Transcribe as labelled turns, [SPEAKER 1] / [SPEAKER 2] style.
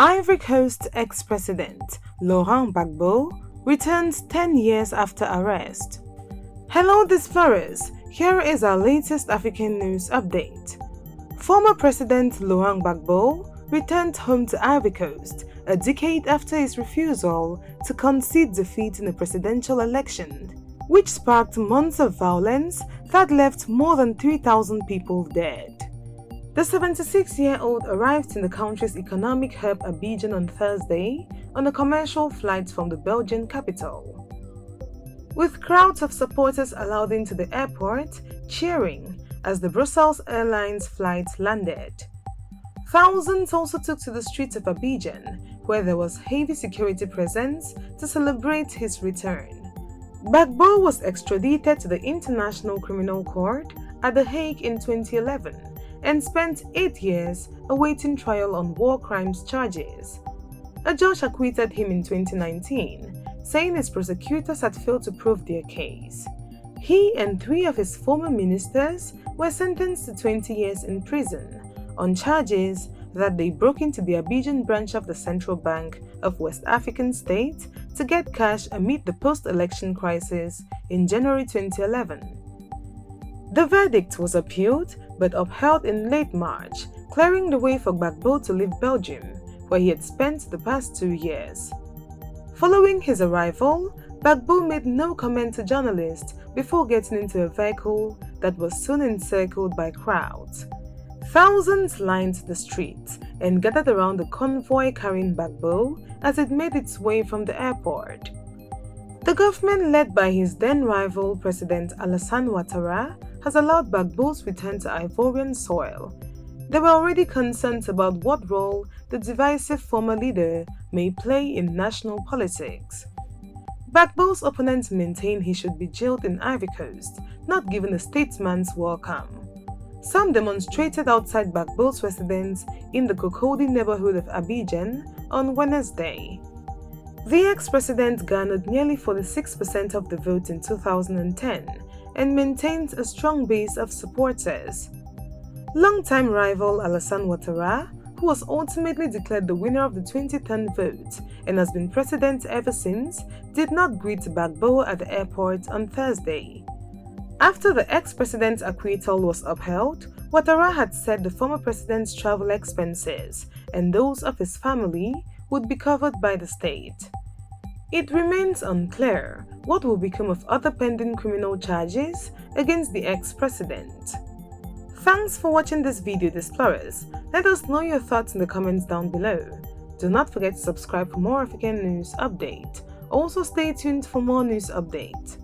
[SPEAKER 1] Ivory Coast ex-president Laurent Gbagbo returns 10 years after arrest. Hello Displorers, here is our latest African news update. Former President Laurent Gbagbo returned home to Ivory Coast a decade after his refusal to concede defeat in a presidential election, which sparked months of violence that left more than 3,000 people dead. The 76-year-old arrived in the country's economic hub Abidjan on Thursday on a commercial flight from the Belgian capital. With crowds of supporters allowed into the airport, cheering as the Brussels Airlines flight landed. Thousands also took to the streets of Abidjan, where there was heavy security presence to celebrate his return. Gbagbo was extradited to the International Criminal Court at The Hague in 2011 and spent 8 years awaiting trial on war crimes charges. A judge acquitted him in 2019, saying his prosecutors had failed to prove their case. He and 3 of his former ministers were sentenced to 20 years in prison on charges that they broke into the Abidjan branch of the Central Bank of West African State to get cash amid the post-election crisis in January 2011. The verdict was appealed but upheld in late March, clearing the way for Gbagbo to leave Belgium, where he had spent the past 2 years. Following his arrival, Gbagbo made no comment to journalists before getting into a vehicle that was soon encircled by crowds. Thousands lined the streets and gathered around the convoy carrying Gbagbo as it made its way from the airport. The government, led by his then-rival President Alassane Ouattara, has allowed Gbagbo's return to Ivorian soil. There were already concerns about what role the divisive former leader may play in national politics. Gbagbo's opponents maintain he should be jailed in Ivory Coast, not given a statesman's welcome. Some demonstrated outside Gbagbo's residence in the Cocody neighborhood of Abidjan on Wednesday. The ex-president garnered nearly 46% of the vote in 2010 and maintains a strong base of supporters. Longtime rival Alassane Ouattara, who was ultimately declared the winner of the 2010 vote and has been president ever since, did not greet Gbagbo at the airport on Thursday. After the ex-president's acquittal was upheld, Ouattara had said the former president's travel expenses and those of his family would be covered by the state. It remains unclear what will become of other pending criminal charges against the ex-president. Thanks for watching this video, Displorers. Let us know your thoughts in the comments down below. Do not forget to subscribe for more African news updates. Also stay tuned for more news updates.